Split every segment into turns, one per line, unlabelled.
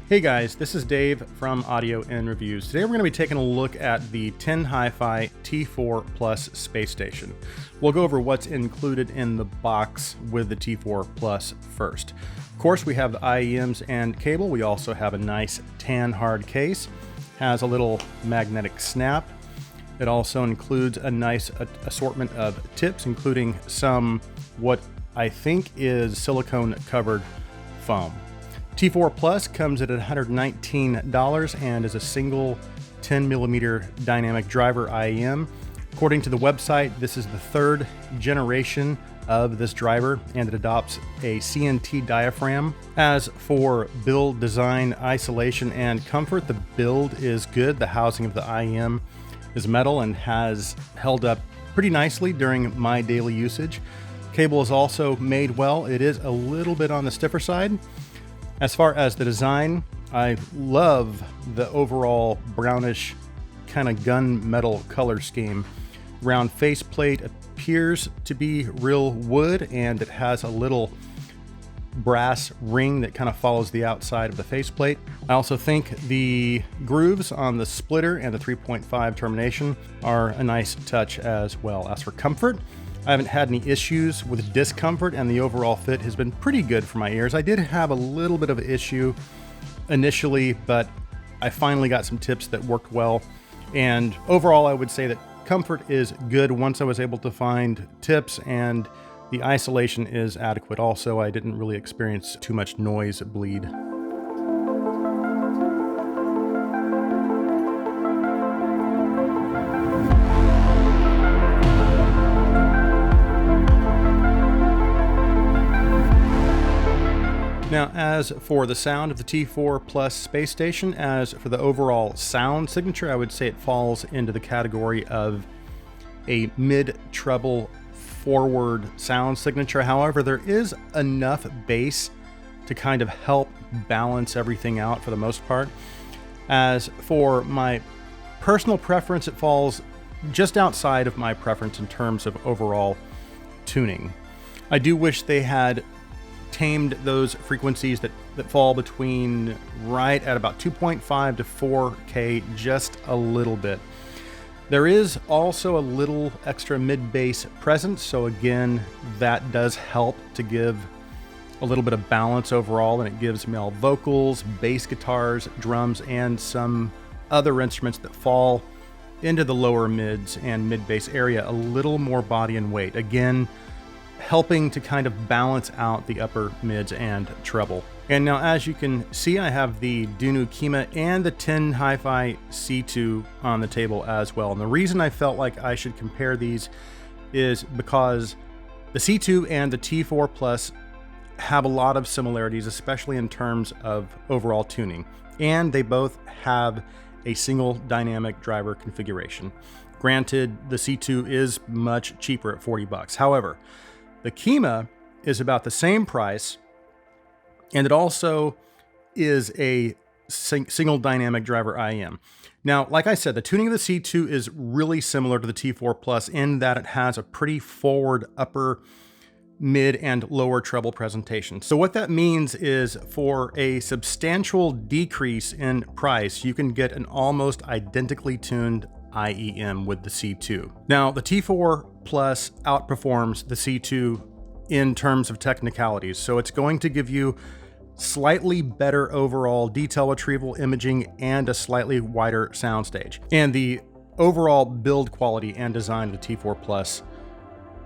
Hey guys, this is Dave from Audio and Reviews. Today we're going to be taking a look at the Tin Hifi T4 Plus space station. We'll go over what's included in the box with the T4 Plus first. Of course, we have the IEMs and cable. We also have a nice tan hard case. Has a little magnetic snap. It also includes a nice assortment of tips, including some what I think is silicone covered foam. T4 Plus comes at $119 and is a single 10mm dynamic driver IEM. According to the website, this is the third generation of this driver and it adopts a CNT diaphragm. As for build, design, isolation, and comfort, the build is good. The housing of the IEM is metal and has held up pretty nicely during my daily usage. Cable is also made well. It is a little bit on the stiffer side. As far as the design, I love the overall brownish kind of gunmetal color scheme. Round faceplate appears to be real wood and it has a little brass ring that kind of follows the outside of the faceplate. I also think the grooves on the splitter and the 3.5 termination are a nice touch as well. As for comfort, I haven't had any issues with discomfort and the overall fit has been pretty good for my ears. I did have a little bit of an issue initially, but I finally got some tips that worked well. And overall, I would say that comfort is good once I was able to find tips, and the isolation is adequate. Also, I didn't really experience too much noise bleed. Now, as for the sound of the T4 Plus space station, as for the overall sound signature, I would say it falls into the category of a mid-treble forward sound signature. However, there is enough bass to kind of help balance everything out for the most part. As for my personal preference, it falls just outside of my preference in terms of overall tuning. I do wish they had tamed those frequencies that fall between right at about 2.5 to 4K just a little bit. There is also a little extra mid-bass present, so again, that does help to give a little bit of balance overall, and it gives male vocals, bass guitars, drums, and some other instruments that fall into the lower mids and mid-bass area a little more body and weight. Again, helping to kind of balance out the upper mids and treble. And now, as you can see, I have the Dunu Kima and the Tin Hifi C2 on the table as well. And the reason I felt like I should compare these is because the C2 and the T4 Plus have a lot of similarities, especially in terms of overall tuning. And they both have a single dynamic driver configuration. Granted, the C2 is much cheaper at $40. However, the Kima is about the same price, and it also is a single dynamic driver IEM. Now, like I said, the tuning of the C2 is really similar to the T4 Plus in that it has a pretty forward upper, mid, and lower treble presentation. So what that means is for a substantial decrease in price, you can get an almost identically tuned IEM with the C2. Now, the T4 Plus outperforms the C2 in terms of technicalities, so it's going to give you slightly better overall detail retrieval imaging and a slightly wider soundstage. And the overall build quality and design of the T4 Plus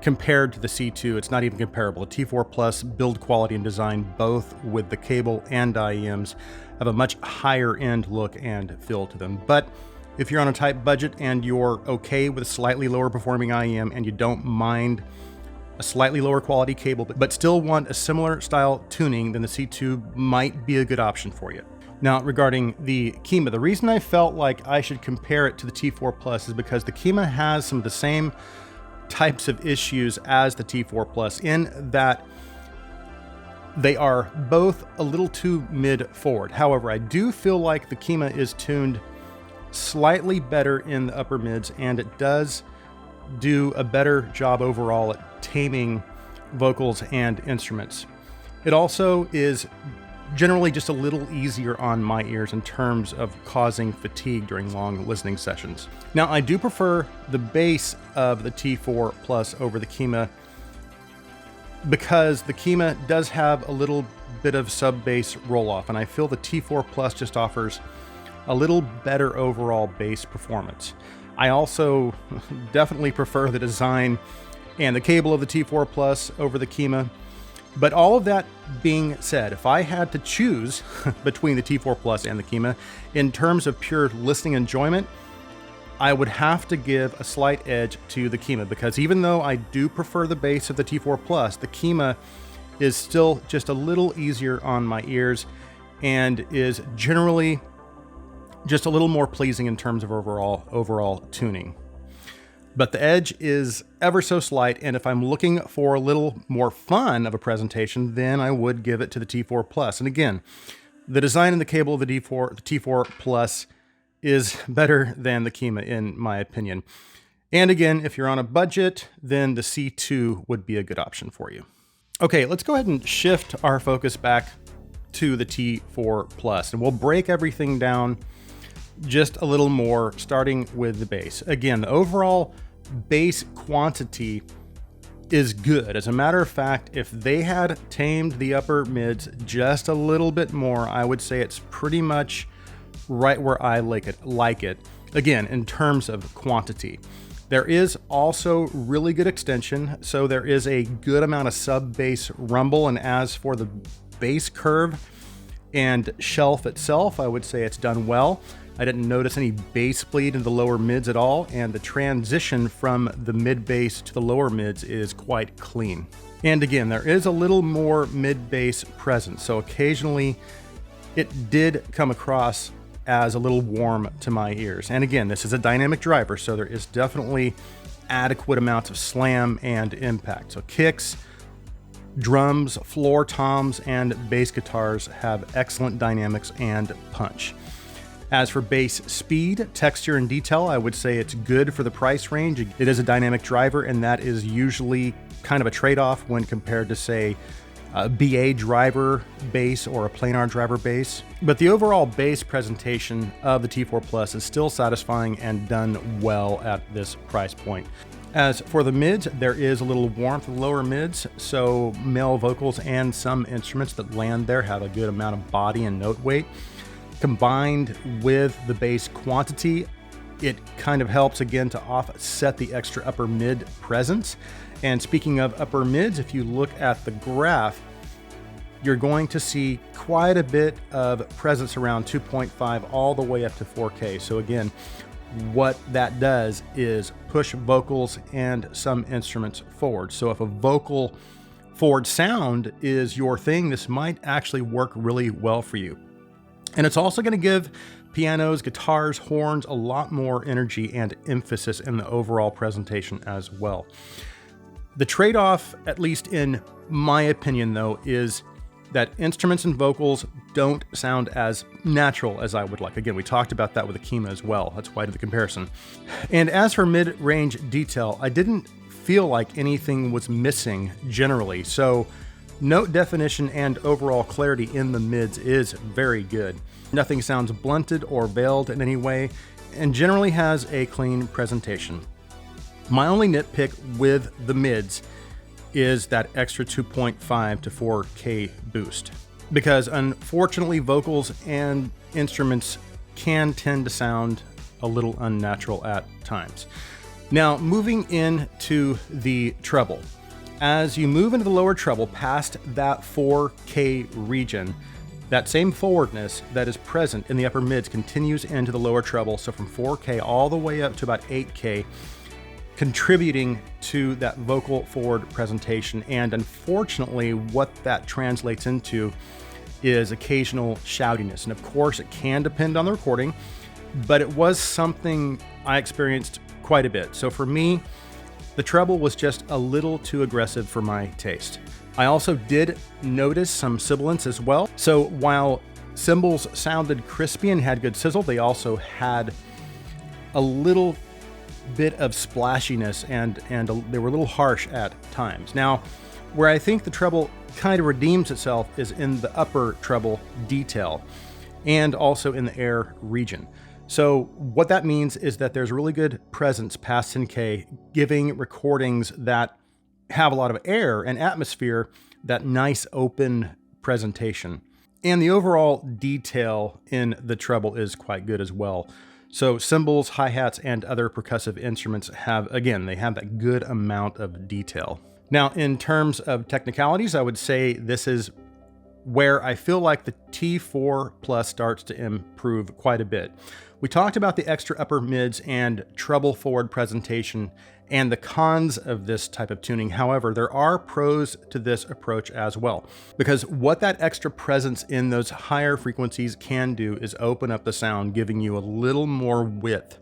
compared to the C2, it's not even comparable. The T4 Plus build quality and design, both with the cable and IEMs, have a much higher end look and feel to them. But if you're on a tight budget and you're okay with a slightly lower performing IEM and you don't mind a slightly lower quality cable, but still want a similar style tuning, then the C2 might be a good option for you. Now, regarding the Kima, the reason I felt like I should compare it to the T4 Plus is because the Kima has some of the same types of issues as the T4 Plus in that they are both a little too mid forward. However, I do feel like the Kima is tuned slightly better in the upper mids, and it does do a better job overall at taming vocals and instruments. It also is generally just a little easier on my ears in terms of causing fatigue during long listening sessions. Now, I do prefer the bass of the T4 Plus over the Kima because the Kima does have a little bit of sub-bass roll-off, and I feel the T4 Plus just offers a little better overall bass performance. I also definitely prefer the design and the cable of the T4 Plus over the Kima. But all of that being said, if I had to choose between the T4 Plus and the Kima, in terms of pure listening enjoyment, I would have to give a slight edge to the Kima, because even though I do prefer the bass of the T4 Plus, the Kima is still just a little easier on my ears and is generally just a little more pleasing in terms of overall tuning. But the edge is ever so slight, and if I'm looking for a little more fun of a presentation, then I would give it to the T4 Plus. And again, the design and the cable of the T4 Plus is better than the Kima, in my opinion. And again, if you're on a budget, then the C2 would be a good option for you. Okay, let's go ahead and shift our focus back to the T4 Plus, and we'll break everything down just a little more, starting with the bass. Again, the overall bass quantity is good. As a matter of fact, if they had tamed the upper mids just a little bit more, I would say it's pretty much right where I like it. Again, in terms of quantity. There is also really good extension, so there is a good amount of sub-bass rumble, and as for the bass curve and shelf itself, I would say it's done well. I didn't notice any bass bleed in the lower mids at all, and the transition from the mid bass to the lower mids is quite clean. And again, there is a little more mid bass present, so occasionally it did come across as a little warm to my ears. And again, this is a dynamic driver, so there is definitely adequate amounts of slam and impact. So kicks, drums, floor toms, and bass guitars have excellent dynamics and punch. As for bass speed, texture, and detail, I would say it's good for the price range. It is a dynamic driver, and that is usually kind of a trade-off when compared to, say, a BA driver bass or a planar driver bass. But the overall bass presentation of the T4 Plus is still satisfying and done well at this price point. As for the mids, there is a little warmth in the lower mids, so male vocals and some instruments that land there have a good amount of body and note weight. Combined with the bass quantity, it kind of helps again to offset the extra upper mid presence. And speaking of upper mids, if you look at the graph, you're going to see quite a bit of presence around 2.5 all the way up to 4K. So again, what that does is push vocals and some instruments forward. So if a vocal forward sound is your thing, this might actually work really well for you. And it's also going to give pianos, guitars, horns a lot more energy and emphasis in the overall presentation as well. The trade-off, at least in my opinion though, is that instruments and vocals don't sound as natural as I would like. Again, we talked about that with the Kima as well. That's why I did the comparison. And as for mid-range detail, I didn't feel like anything was missing generally. So note definition and overall clarity in the mids is very good. Nothing sounds blunted or veiled in any way, and generally has a clean presentation. My only nitpick with the mids is that extra 2.5 to 4K boost, because unfortunately vocals and instruments can tend to sound a little unnatural at times. Now, moving into the treble. As you move into the lower treble past that 4K region, that same forwardness that is present in the upper mids continues into the lower treble, so from 4K all the way up to about 8K, contributing to that vocal forward presentation. And unfortunately, what that translates into is occasional shoutiness. And of course, it can depend on the recording, but it was something I experienced quite a bit. So for me, the treble was just a little too aggressive for my taste. I also did notice some sibilance as well. So while cymbals sounded crispy and had good sizzle, they also had a little bit of splashiness and they were a little harsh at times. Now, Where I think the treble kind of redeems itself is in the upper treble detail and also in the air region. So what that means is that there's really good presence past 10K, giving recordings that have a lot of air and atmosphere, that nice open presentation. And the overall detail in the treble is quite good as well. So cymbals, hi-hats, and other percussive instruments have, again, they have that good amount of detail. Now, in terms of technicalities, I would say this is where I feel like the T4 Plus starts to improve quite a bit. We talked about the extra upper mids and treble forward presentation and the cons of this type of tuning. However, there are pros to this approach as well, because what that extra presence in those higher frequencies can do is open up the sound, giving you a little more width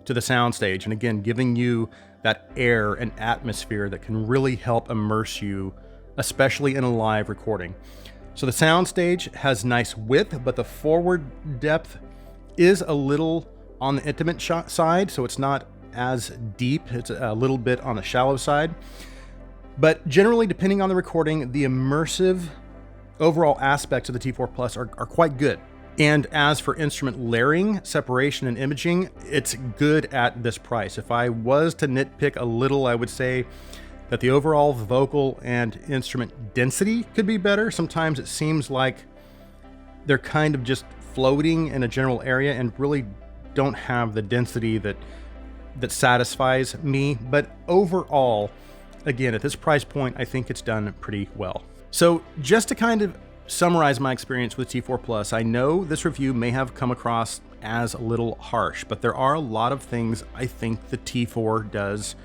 to the soundstage. And again, giving you that air and atmosphere that can really help immerse you, especially in a live recording. So the soundstage has nice width, but the forward depth is a little on the intimate side, so it's not as deep. It's a little bit on the shallow side. But generally, depending on the recording, the immersive overall aspects of the T4 Plus are quite good. And as for instrument layering, separation, and imaging, it's good at this price. If I was to nitpick a little, I would say that the overall vocal and instrument density could be better. Sometimes it seems like they're kind of just floating in a general area and really don't have the density that satisfies me. But overall, again, at this price point, I think it's done pretty well. So just to kind of summarize my experience with T4 Plus, I know this review may have come across as a little harsh, but there are a lot of things I think the T4 does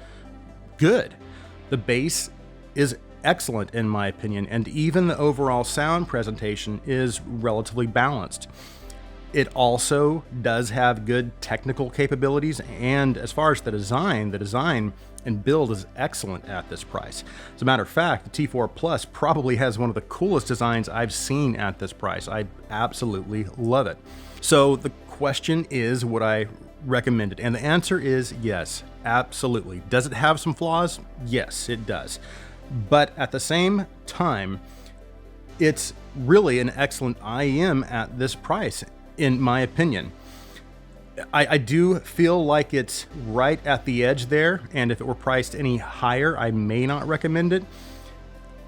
good. The bass is excellent in my opinion, and even the overall sound presentation is relatively balanced. It also does have good technical capabilities, and as far as the design and build is excellent at this price. As a matter of fact, the T4 Plus probably has one of the coolest designs I've seen at this price. I absolutely love it. So the question is, would I recommend it? And the answer is yes, absolutely. Does it have some flaws? Yes, it does. But at the same time, it's really an excellent IEM at this price, in my opinion. I do feel like it's right at the edge there, and if it were priced any higher, I may not recommend it.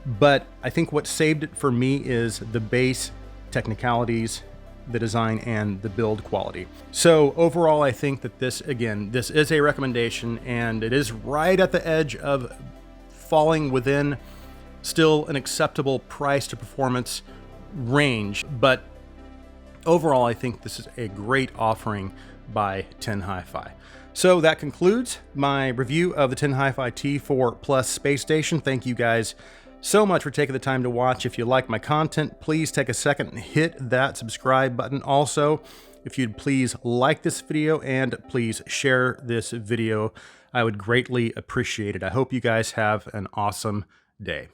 But I think what saved it for me is the bass, technicalities, the design, and the build quality. So overall, I think that this is a recommendation, and it is right at the edge of falling within still an acceptable price to performance range. But overall, I think this is a great offering by Tin Hifi. So that concludes my review of the Tin Hifi T4 Plus Space Station. Thank you guys so much for taking the time to watch. If you like my content, please take a second and hit that subscribe button. Also, if you'd please like this video and please share this video, I would greatly appreciate it. I hope you guys have an awesome day.